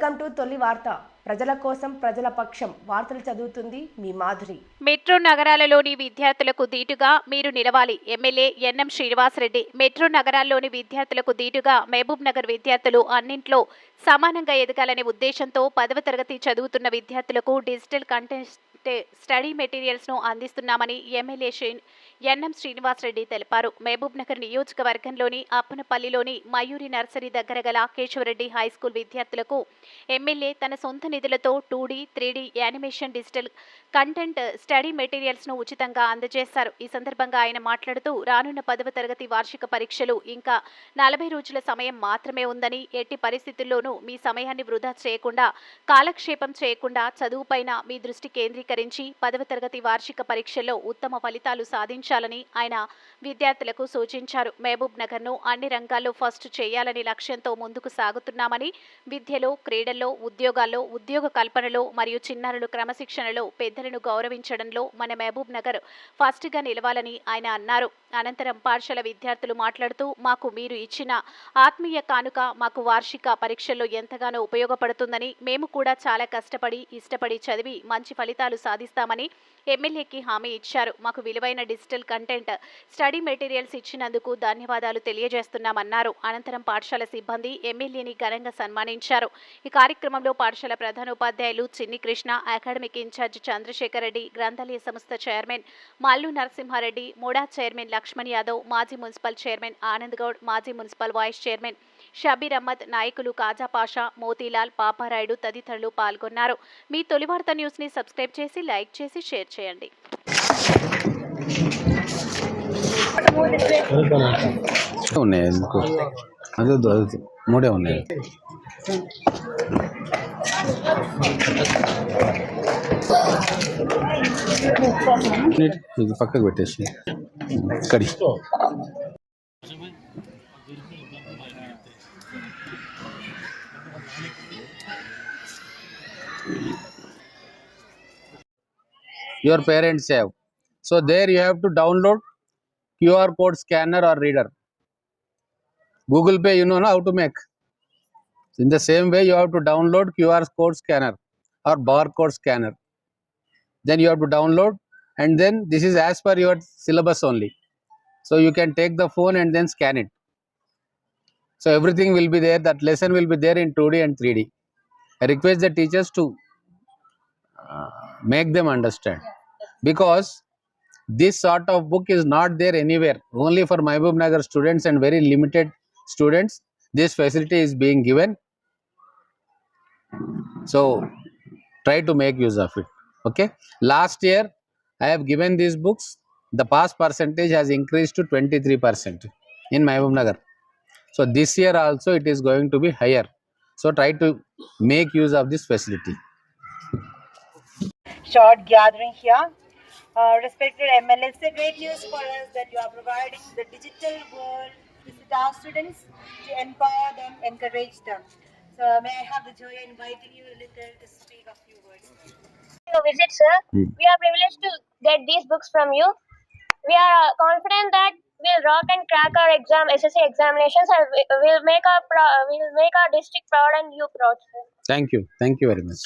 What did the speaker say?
Welcome to తొలి వార్త. ప్రజల కోసం ప్రజల పక్షం వార్తలు చదువుతుంది మీ మాధురి. మెట్రో నగరాలలోని విద్యార్థులకు దీటుగా మీరు నిలవాలి. MLA NM Srinivasareddy. మెట్రో నగరాల్లోని విద్యార్థులకు దీటుగా మహబూబ్ నగర్ విద్యార్థులు అన్నింట్లో సమానంగా ఎదగాలనే ఉద్దేశంతో 10వ తరగతి చదువుతున్న విద్యార్థులకు డిజిటల్ కంటెంట్ స్టడీ మెటీరియల్స్ ను అందిస్తున్నామని ఎమ్మెల్యే ఎన్ఎం శ్రీనివాసరెడ్డి తెలిపారు. మహబూబ్ నగర్ నియోజకవర్గంలోని అప్పనపల్లిలోని మయూరి నర్సరీ దగ్గర గల కేశవరెడ్డి హైస్కూల్ విద్యార్థులకు ఎమ్మెల్యే తన సొంత నిధులతో 2D, 3D animation digital content study materials ను ఉచితంగా అందజేశారు. ఈ సందర్భంగా ఆయన మాట్లాడుతూ రానున్న 10వ తరగతి వార్షిక పరీక్షలు ఇంకా 40 రోజుల సమయం మాత్రమే ఉందని, ఎట్టి పరిస్థితుల్లోనూ మీ సమయాన్ని వృధా చేయకుండా, కాలక్షేపం చేయకుండా చదువుపైన మీ దృష్టి కేంద్రీకరించి 10వ తరగతి వార్షిక పరీక్షల్లో ఉత్తమ ఫలితాలు సాధించాలని ఆయన విద్యార్థులకు సూచించారు. మహబూబ్ నగర్ను అన్ని రంగాల్లో ఫస్ట్ చేయాలని లక్ష్యంతో ముందుకు సాగుతున్నామని, విద్యలో, క్రీడల్లో, ఉద్యోగాల్లో, ఉద్యోగ కల్పనలో మరియు చిన్నారులు క్రమశిక్షణలో పెద్దలను గౌరవించడంలో మన మహబూబ్ నగర్ ఫస్ట్గా నిలవాలని ఆయన అన్నారు. అనంతరం పాఠశాల విద్యార్థులు మాట్లాడుతూ, మాకు మీరు ఇచ్చిన ఆత్మీయ కానుక మాకు వార్షిక పరీక్షల్లో ఎంతగానో ఉపయోగపడుతుందని, మేము కూడా చాలా కష్టపడి ఇష్టపడి చదివి మంచి ఫలితాలు సాధిస్తామని ఎమ్మెల్యేకి హామీ ఇచ్చారు. మాకు విలువైన డిజిటల్ కంటెంట్ స్టడీ మెటీరియల్స్ ఇచ్చినందుకు ధన్యవాదాలు తెలియజేస్తున్నామన్నారు. అనంతరం పాఠశాల సిబ్బంది ఎమ్మెల్యేని ఘనంగా సన్మానించారు. ఈ కార్యక్రమంలో పాఠశాల ప్రధానోపాధ్యాయులు చిన్ని కృష్ణ, అకాడమిక్ ఇన్ఛార్జ్ చంద్రశేఖర్ రెడ్డి, గ్రంథాలయ సంస్థ చైర్మన్ మల్లు నరసింహారెడ్డి, మోడా చైర్మన్ లక్ష్మణ్ యాదవ్, మాజీ మున్సిపల్ చైర్మన్ ఆనంద్ గౌడ్, మాజీ municipal vice chairman Shabbir Ahmed, నాయకులు కాజా పాషా, మోతీలాల్, పాపారాయుడు తదితరులు పాల్గొన్నారు. మీ తొలి వార్త న్యూస్ ని సబ్స్క్రైబ్ చేసి, లైక్ చేసి, షేర్ చేయండి. మూడే ఉన్నాయి. ఇది పక్కకు పెట్టేసి కడి. Your parents have. So there you have to download QR code scanner or reader. Google Pay, you know how to make. In the same way, you have to download QR code scanner or barcode scanner. Then you have to download, and then this is as per your syllabus only. So you can take the phone and then scan it. So everything will be there. That lesson will be there in 2D and 3D. I request the teachers to make them understand, because this sort of book is not there anywhere. Only for Mehboob Nagar students and very limited students this facility is being given. So try to make use of it. Okay, last year I have given these books. The pass percentage has increased to 23% in Mehboob Nagar. So this year also it is going to be higher. So try to make use of this facility. Short gathering here. Respected MLA, it's a great news for us that you are providing the digital world to our students to empower them, encourage them. So may I have the joy of inviting you a little to speak a few words. Visit, sir. We are privileged to get these books from you. We are confident that we'll rock and crack our SSC examinations, and we'll make our district proud and you proud, sir. Thank you very much.